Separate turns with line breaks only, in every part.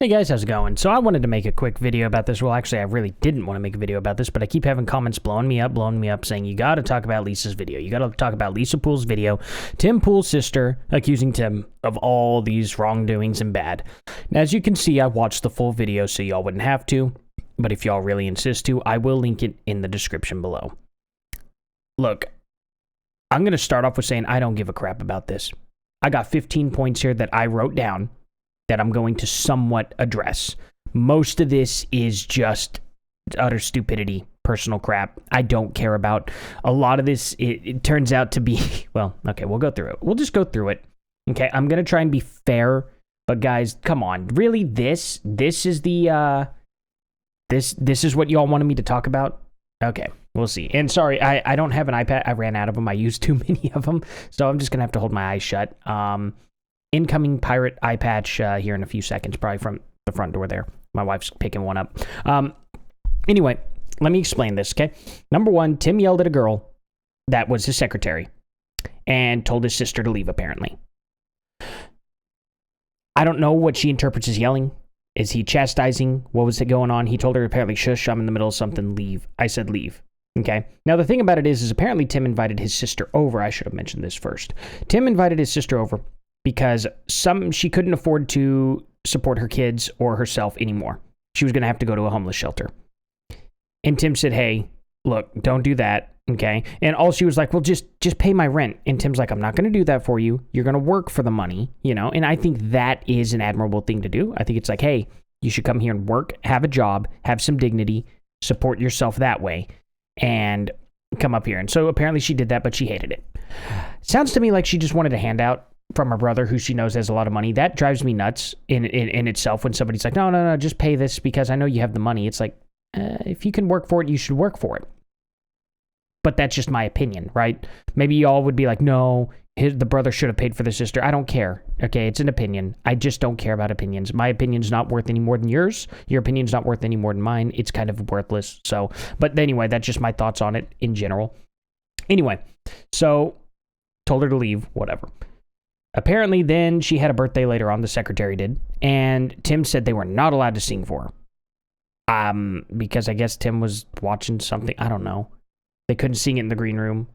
Hey guys, how's it going? So I wanted to make a quick video about this. Well, actually, I really didn't want to make a video about this, but I keep having comments blowing me up, saying you got to talk about Lisa's video. You got to talk about Lisa Poole's video. Tim Poole's sister accusing Tim of all these wrongdoings and bad. Now, as you can see, I watched the full video, so y'all wouldn't have to. But if y'all really insist to, I will link it in the description below. Look, I'm going to start off with saying I don't give a crap about this. I got 15 points here that I wrote down that I'm going to somewhat address. Most of this is just utter stupidity, personal crap. I don't care about. A lot of this, it turns out to be, well, okay, we'll go through it. We'll just go through it. Okay, I'm going to try and be fair, but guys, come on. Really, this is the, this is what y'all wanted me to talk about? Okay, we'll see. And sorry, I don't have an iPad. I ran out of them. I used too many of them, so I'm just going to have to hold my eyes shut. Incoming pirate eye patch here in a few seconds, probably from the front door there. My wife's picking one up. Anyway, let me explain this, okay? Number one, Tim yelled at a girl that was his secretary and told his sister to leave, apparently. I don't know what she interprets as yelling. Is he chastising? What was it going on? He told her apparently, shush, I'm in the middle of something, leave. I said leave. Okay. Now, the thing about it is apparently Tim invited his sister over. I should have mentioned this first. Tim invited his sister over because she couldn't afford to support her kids or herself anymore. She was going to have to go to a homeless shelter. And Tim said, hey, look, don't do that, okay? And all she was like, well, just pay my rent. And Tim's like, I'm not going to do that for you. You're going to work for the money, you know? And I think that is an admirable thing to do. I think it's like, hey, you should come here and work, have a job, have some dignity, support yourself that way, and come up here. And so apparently she did that, but she hated it. Sounds to me like she just wanted a handout from her brother, who she knows has a lot of money. That drives me nuts in itself when somebody's like, no, just pay this because I know you have the money. It's like, if you can work for it, you should work for it. But that's just my opinion, right? Maybe y'all would be like, no, the brother should have paid for the sister. I don't care, okay? It's an opinion. I just don't care about opinions. My opinion's not worth any more than yours. Your opinion's not worth any more than mine. It's kind of worthless. So, but anyway, that's just my thoughts on it in general. Anyway, so told her to leave, whatever. Apparently, then she had a birthday later on, the secretary did, and Tim said they were not allowed to sing for her. Because I guess Tim was watching something. I don't know. They couldn't sing it in the green room.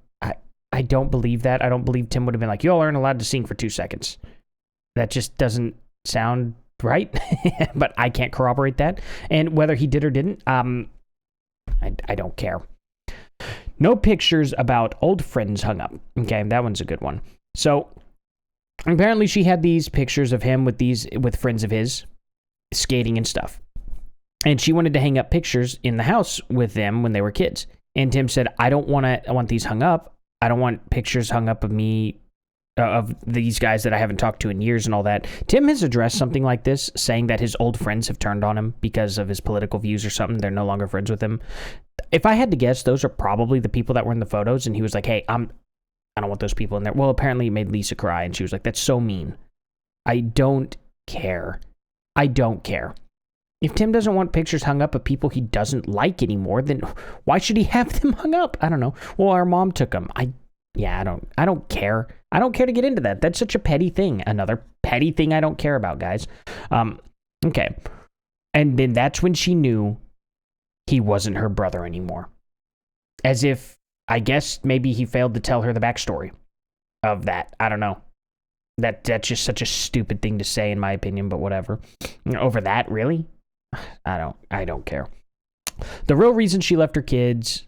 I don't believe that. I don't believe Tim would have been like, y'all aren't allowed to sing for 2 seconds. That just doesn't sound right, but I can't corroborate that. And whether he did or didn't, I don't care. No pictures about old friends hung up. Okay, that one's a good one. So apparently she had these pictures of him with friends of his skating and stuff. And she wanted to hang up pictures in the house with them when they were kids. And Tim said, I want these hung up. I don't want pictures hung up of me, of these guys that I haven't talked to in years and all that. Tim has addressed something like this, saying that his old friends have turned on him because of his political views or something. They're no longer friends with him. If I had to guess, those are probably the people that were in the photos. And he was like, hey, I don't want those people in there. Well, apparently it made Lisa cry. And she was like, that's so mean. I don't care. I don't care. If Tim doesn't want pictures hung up of people he doesn't like anymore, then why should he have them hung up? I don't know. Well, our mom took them. I don't care. I don't care to get into that. That's such a petty thing. Another petty thing I don't care about, guys. Okay. And then that's when she knew he wasn't her brother anymore. As if, I guess, maybe he failed to tell her the backstory of that. I don't know. That's just such a stupid thing to say, in my opinion, but whatever. Over that, really? I don't care. The real reason she left her kids,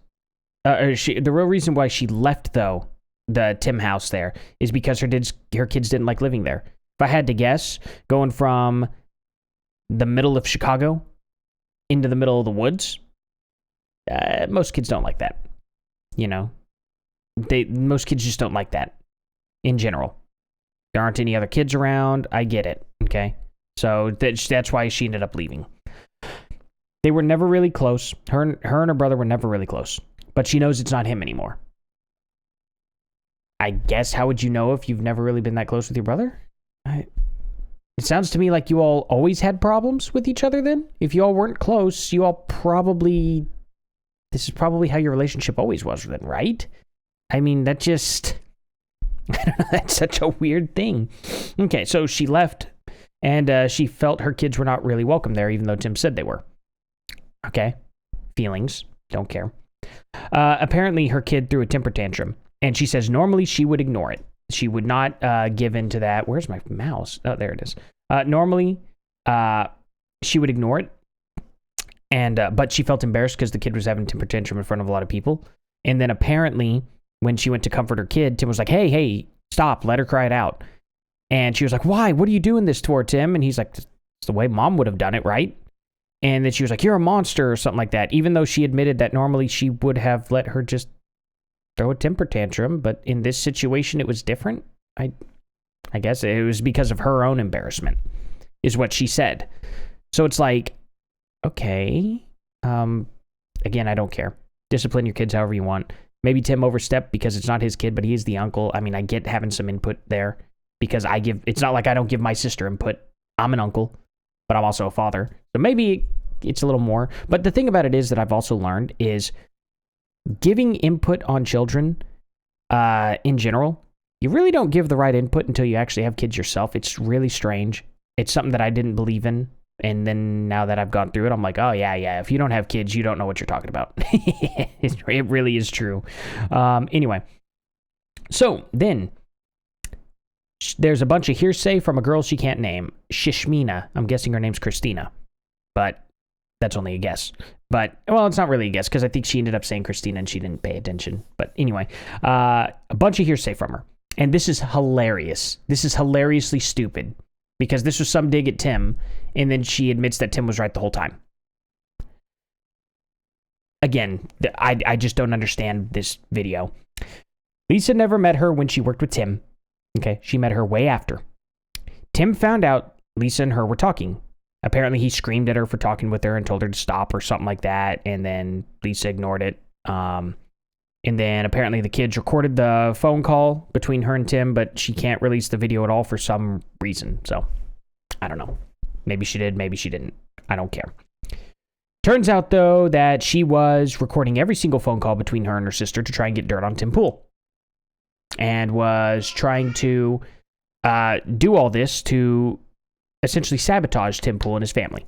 the real reason why she left, though, the Tim house there, is because her kids didn't like living there. If I had to guess, going from the middle of Chicago into the middle of the woods, most kids don't like that. You know, most kids just don't like that in general. There aren't any other kids around. I get it. Okay. So that's why she ended up leaving. They were never really close. Her and her brother were never really close. But she knows it's not him anymore. I guess, how would you know if you've never really been that close with your brother? It sounds to me like you all always had problems with each other then. If you all weren't close, you all probably... This is probably how your relationship always was then, right? I mean, that just... I don't know, that's such a weird thing. Okay, so she left And she felt her kids were not really welcome there, even though Tim said they were. Okay. Feelings. Don't care. Apparently, her kid threw a temper tantrum. And she says normally she would ignore it. She would not give in to that. Where's my mouse? Oh, there it is. Normally, she would ignore it. But she felt embarrassed because the kid was having a temper tantrum in front of a lot of people. And then apparently, when she went to comfort her kid, Tim was like, hey, stop, let her cry it out. And she was like, why? What are you doing this for, Tim? And he's like, it's the way mom would have done it, right? And then she was like, you're a monster or something like that, even though she admitted that normally she would have let her just throw a temper tantrum. But in this situation, it was different. I guess it was because of her own embarrassment, is what she said. So it's like, okay. Again, I don't care. Discipline your kids however you want. Maybe Tim overstepped because it's not his kid, but he is the uncle. I mean, I get having some input there because it's not like I don't give my sister input. I'm an uncle, but I'm also a father. So maybe it's a little more. But the thing about it is that I've also learned is giving input on children in general, you really don't give the right input until you actually have kids yourself. It's really strange. It's something that I didn't believe in. And then now that I've gone through it, I'm like, oh, yeah. If you don't have kids, you don't know what you're talking about. It really is true. Anyway, so then there's a bunch of hearsay from a girl she can't name. Shishmina. I'm guessing her name's Christina. But that's only a guess. But, well, it's not really a guess because I think she ended up saying Christina and she didn't pay attention. But anyway, a bunch of hearsay from her. And this is hilarious. This is hilariously stupid. Because this was some dig at Tim, and then she admits that Tim was right the whole time. Again, I just don't understand this video. Lisa never met her when she worked with Tim. Okay, she met her way after. Tim found out Lisa and her were talking. Apparently, he screamed at her for talking with her and told her to stop or something like that, and then Lisa ignored it. And then apparently the kids recorded the phone call between her and Tim, but she can't release the video at all for some reason. So, I don't know. Maybe she did, maybe she didn't. I don't care. Turns out, though, that she was recording every single phone call between her and her sister to try and get dirt on Tim Pool. And was trying to do all this to essentially sabotage Tim Pool and his family.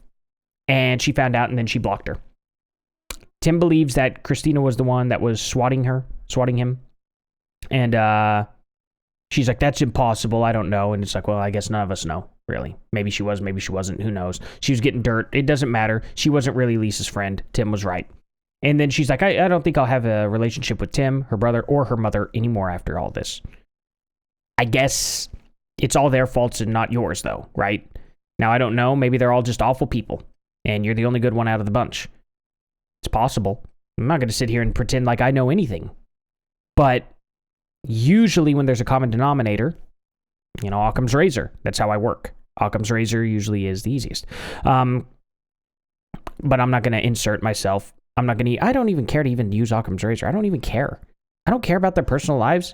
And she found out, and then she blocked her. Tim believes that Christina was the one that was swatting him. And she's like, that's impossible. I don't know. And it's like, well, I guess none of us know, really. Maybe she was, maybe she wasn't. Who knows? She was getting dirt. It doesn't matter. She wasn't really Lisa's friend. Tim was right. And then she's like, I don't think I'll have a relationship with Tim, her brother, or her mother anymore after all this. I guess it's all their faults and not yours, though, right? Now, I don't know. Maybe they're all just awful people. And you're the only good one out of the bunch. It's possible. I'm not going to sit here and pretend like I know anything. But usually when there's a common denominator, Occam's razor. That's how I work. Occam's razor usually is the easiest. But I'm not going to insert myself. I don't even care to even use Occam's razor. I don't even care. I don't care about their personal lives.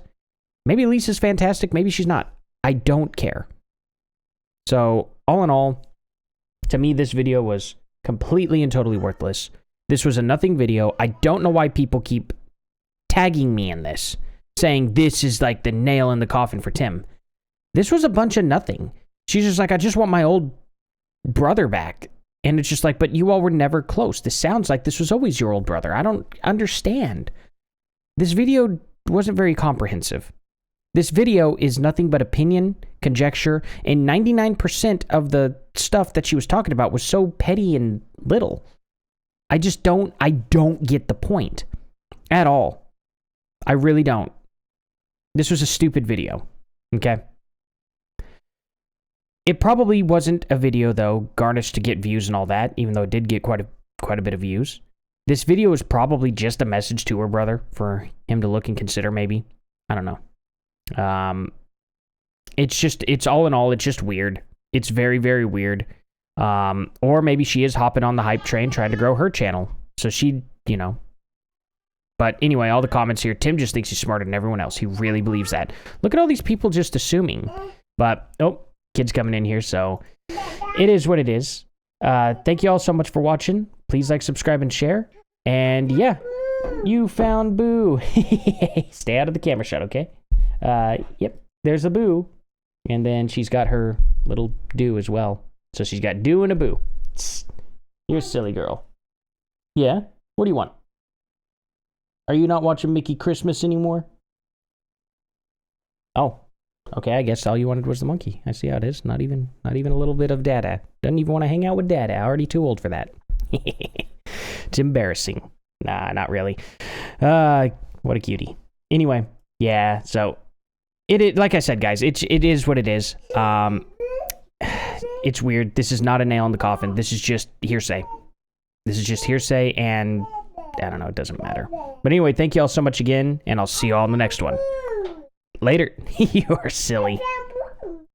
Maybe Lisa's fantastic. Maybe she's not. I don't care. So all in all, to me, this video was completely and totally worthless. This was a nothing video. I don't know why people keep tagging me in this, saying this is like the nail in the coffin for Tim. This was a bunch of nothing. She's just like, I just want my old brother back. And it's just like, but you all were never close. This sounds like this was always your old brother. I don't understand. This video wasn't very comprehensive. This video is nothing but opinion, conjecture, and 99% of the stuff that she was talking about was so petty and little. I don't get the point at all. I really don't. This was a stupid video, okay? It probably wasn't a video, though, garnished to get views and all that, even though it did get quite a bit of views. This video is probably just a message to her brother for him to look and consider, maybe. I don't know. It's all in all, it's just weird. It's very, very weird. Or maybe she is hopping on the hype train trying to grow her channel. So she, But anyway, all the comments here, Tim just thinks he's smarter than everyone else. He really believes that. Look at all these people just assuming. But, kids coming in here, so it is what it is. Thank you all so much for watching. Please like, subscribe, and share. And yeah, you found Boo. Stay out of the camera shot, okay? Yep, there's a Boo. And then she's got her little do as well. So she's got do and a boo. You're a silly girl. Yeah? What do you want? Are you not watching Mickey Christmas anymore? Oh. Okay, I guess all you wanted was the monkey. I see how it is. Not even a little bit of Dada. Doesn't even want to hang out with Dada. Already too old for that. It's embarrassing. Nah, not really. What a cutie. Anyway, yeah, so it like I said, guys, it is what it is. It's weird. This is not a nail in the coffin. This is just hearsay. This is just hearsay, and I don't know, it doesn't matter. But anyway, thank you all so much again, and I'll see you all in the next one. Later. You are silly.